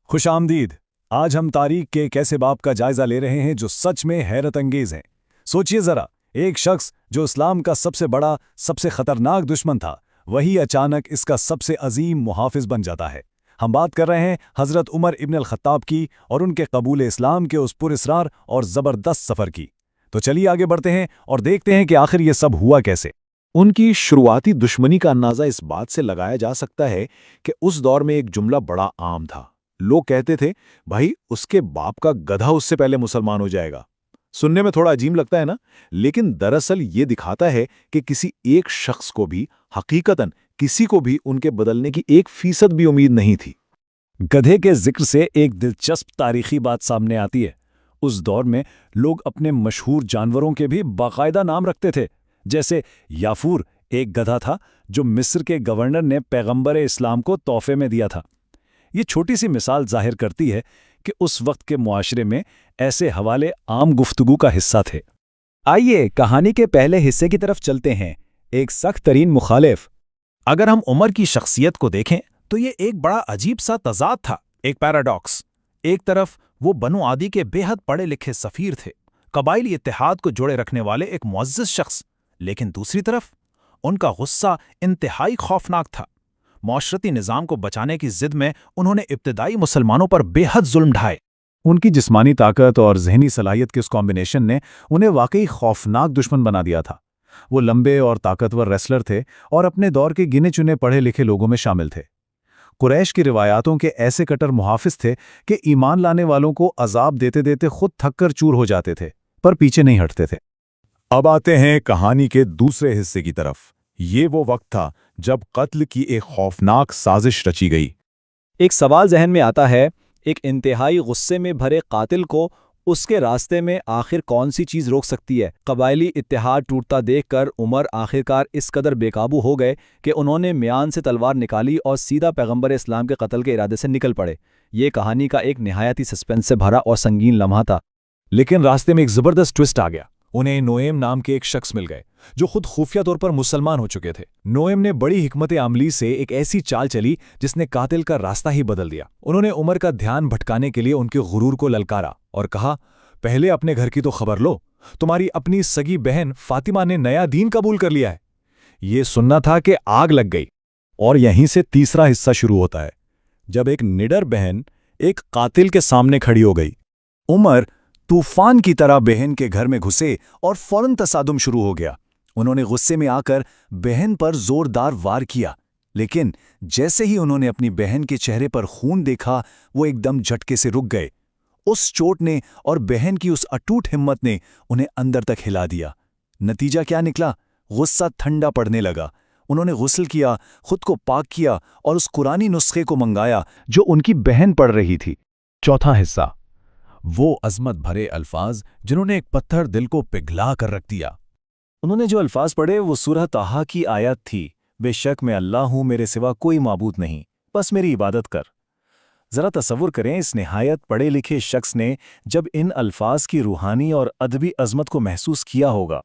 خوش آمدید۔ آج ہم تاریخ کے ایک ایسے باب کا جائزہ لے رہے ہیں جو سچ میں حیرت انگیز ہے۔ سوچئے ذرا، ایک شخص جو اسلام کا سب سے بڑا، سب سے خطرناک دشمن تھا، وہی اچانک اس کا سب سے عظیم محافظ بن جاتا ہے۔ ہم بات کر رہے ہیں حضرت عمر ابن الخطاب کی اور ان کے قبول اسلام کے اس پراسرار اور زبردست سفر کی۔ تو چلیے آگے بڑھتے ہیں اور دیکھتے ہیں کہ آخر یہ سب ہوا کیسے۔ ان کی شروعاتی دشمنی کا اندازہ اس بات سے لگایا جا سکتا ہے کہ اس دور میں ایک جملہ بڑا عام تھا۔ لوگ کہتے تھے، بھائی اس کے باپ کا گدھا اس سے پہلے مسلمان ہو جائے گا۔ سننے میں تھوڑا عجیب لگتا ہے نا، لیکن دراصل یہ دکھاتا ہے کہ کسی ایک شخص کو بھی حقیقتاً کسی کو بھی ان کے بدلنے کی 1% بھی امید نہیں تھی۔ گدھے کے ذکر سے ایک دلچسپ تاریخی بات سامنے آتی ہے۔ اس دور میں لوگ اپنے مشہور جانوروں کے بھی باقاعدہ نام رکھتے تھے، جیسے یافور ایک گدھا تھا جو مصر کے گورنر نے پیغمبر اسلام کو تحفے میں دیا تھا۔ یہ چھوٹی سی مثال ظاہر کرتی ہے کہ اس وقت کے معاشرے میں ایسے حوالے عام گفتگو کا حصہ تھے۔ آئیے کہانی کے پہلے حصے کی طرف چلتے ہیں، ایک سخت ترین مخالف۔ اگر ہم عمر کی شخصیت کو دیکھیں تو یہ ایک بڑا عجیب سا تضاد تھا، ایک پیراڈاکس۔ ایک طرف وہ بنو عادی کے بے حد پڑھے لکھے سفیر تھے، قبائلی اتحاد کو جوڑے رکھنے والے ایک معزز شخص، لیکن دوسری طرف ان کا غصہ انتہائی خوفناک تھا۔ معاشرتی نظام کو بچانے کی ضد میں انہوں نے ابتدائی مسلمانوں پر بے حد ظلم ڈھائے۔ ان کی جسمانی طاقت اور ذہنی صلاحیت کے اس کمبینیشن نے انہیں واقعی خوفناک دشمن بنا دیا تھا۔ وہ لمبے اور طاقتور ریسلر تھے اور اپنے دور کے گنے چنے پڑھے لکھے لوگوں میں شامل تھے۔ قریش کی روایاتوں کے ایسے کٹر محافظ تھے کہ ایمان لانے والوں کو عذاب دیتے دیتے خود تھک کر چور ہو جاتے تھے، پر پیچھے نہیں ہٹتے تھے۔ اب آتے ہیں کہانی کے دوسرے حصے کی طرف۔ یہ وہ وقت تھا جب قتل کی ایک خوفناک سازش رچی گئی۔ ایک سوال ذہن میں آتا ہے، ایک انتہائی غصے میں بھرے قاتل کو اس کے راستے میں آخر کون سی چیز روک سکتی ہے؟ قبائلی اتحاد ٹوٹتا دیکھ کر عمر آخرکار اس قدر بے قابو ہو گئے کہ انہوں نے میان سے تلوار نکالی اور سیدھا پیغمبر اسلام کے قتل کے ارادے سے نکل پڑے۔ یہ کہانی کا ایک نہایت ہی سسپنس سے بھرا اور سنگین لمحہ تھا۔ لیکن راستے میں ایک زبردست ٹوسٹ آ گیا۔ انہیں نویم نام کے ایک شخص مل گئے جو خود خفیہ طور پر مسلمان ہو چکے تھے۔ نویم نے بڑی حکمت عملی سے ایک ایسی چال چلی جس نے قاتل کا راستہ ہی بدل دیا۔ انہوں نے عمر کا دھیان بھٹکانے کے لیے ان کے غرور کو للکارا اور کہا، پہلے اپنے گھر کی تو خبر لو، تمہاری اپنی سگی بہن فاطمہ نے نیا دین قبول کر لیا ہے۔ یہ سننا تھا کہ آگ لگ گئی۔ اور یہیں سے تیسرا حصہ شروع ہوتا ہے، جب ایک نڈر بہن ایک قاتل کے سامنے کھڑی ہو گئی۔ عمر طوفان کی طرح بہن کے گھر میں گھسے اور فوراً تصادم شروع ہو گیا۔ انہوں نے غصے میں آ کر بہن پر زوردار وار کیا، لیکن جیسے ہی انہوں نے اپنی بہن کے چہرے پر خون دیکھا، وہ ایک دم جھٹکے سے رک گئے۔ اس چوٹ نے اور بہن کی اس اٹوٹ ہمت نے انہیں اندر تک ہلا دیا۔ نتیجہ کیا نکلا؟ غصہ ٹھنڈا پڑنے لگا۔ انہوں نے غسل کیا، خود کو پاک کیا اور اس قرآنی نسخے کو منگایا جو ان کی بہن پڑھ رہی تھی۔ چوتھا حصہ، وہ عظمت بھرے الفاظ جنہوں نے ایک پتھر دل کو پگھلا کر رکھ دیا۔ انہوں نے جو الفاظ پڑھے وہ سورہ طٰہٰ کی آیت تھی، بے شک میں اللہ ہوں، میرے سوا کوئی معبود نہیں، بس میری عبادت کر۔ ذرا تصور کریں، اس نہایت پڑھے لکھے شخص نے جب ان الفاظ کی روحانی اور ادبی عظمت کو محسوس کیا ہوگا۔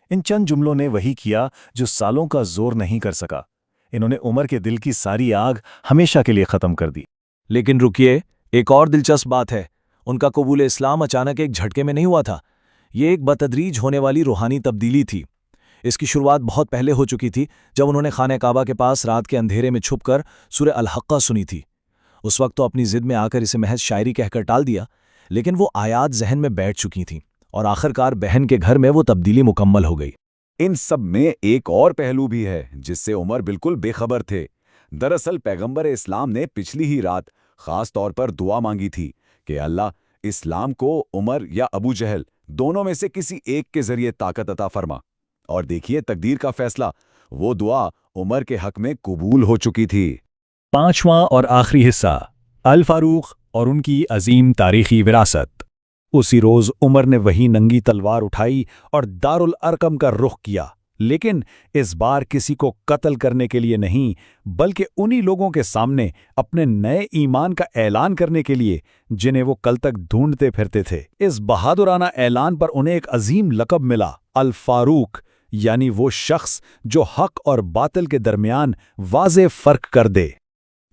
ان چند جملوں نے وہی کیا جو سالوں کا زور نہیں کر سکا۔ انہوں نے عمر کے دل کی ساری آگ ہمیشہ کے لیے ختم کر دی۔ لیکن رکیے، ایک اور دلچسپ بات ہے، ان کا قبول اسلام اچانک ایک جھٹکے میں نہیں ہوا تھا۔ یہ ایک بتدریج ہونے والی روحانی تبدیلی تھی۔ اس کی شروعات بہت پہلے ہو چکی تھی، جب انہوں نے خانہ کعبہ کے پاس رات کے اندھیرے میں چھپ کر سورہ الحقہ سنی تھی۔ اس وقت تو اپنی ضد میں آ کر اسے محض شاعری کہہ کر ٹال دیا، لیکن وہ آیات ذہن میں بیٹھ چکی تھیں اور آخرکار بہن کے گھر میں وہ تبدیلی مکمل ہو گئی۔ ان سب میں ایک اور پہلو بھی ہے جس سے عمر بالکل بے خبر تھے۔ دراصل پیغمبر اسلام نے پچھلی ہی رات خاص طور پر دعا مانگی تھی کہ اللہ اسلام کو عمر یا ابو جہل دونوں میں سے کسی ایک کے ذریعے طاقت عطا فرما۔ اور دیکھیے تقدیر کا فیصلہ، وہ دعا عمر کے حق میں قبول ہو چکی تھی۔ پانچواں اور آخری حصہ، الفاروق اور ان کی عظیم تاریخی وراثت۔ اسی روز عمر نے وہی ننگی تلوار اٹھائی اور دارالارقم کا رخ کیا، لیکن اس بار کسی کو قتل کرنے کے لیے نہیں، بلکہ انہی لوگوں کے سامنے اپنے نئے ایمان کا اعلان کرنے کے لیے جنہیں وہ کل تک ڈھونڈتے پھرتے تھے۔ اس بہادرانہ اعلان پر انہیں ایک عظیم لقب ملا، الفاروق، یعنی وہ شخص جو حق اور باطل کے درمیان واضح فرق کر دے۔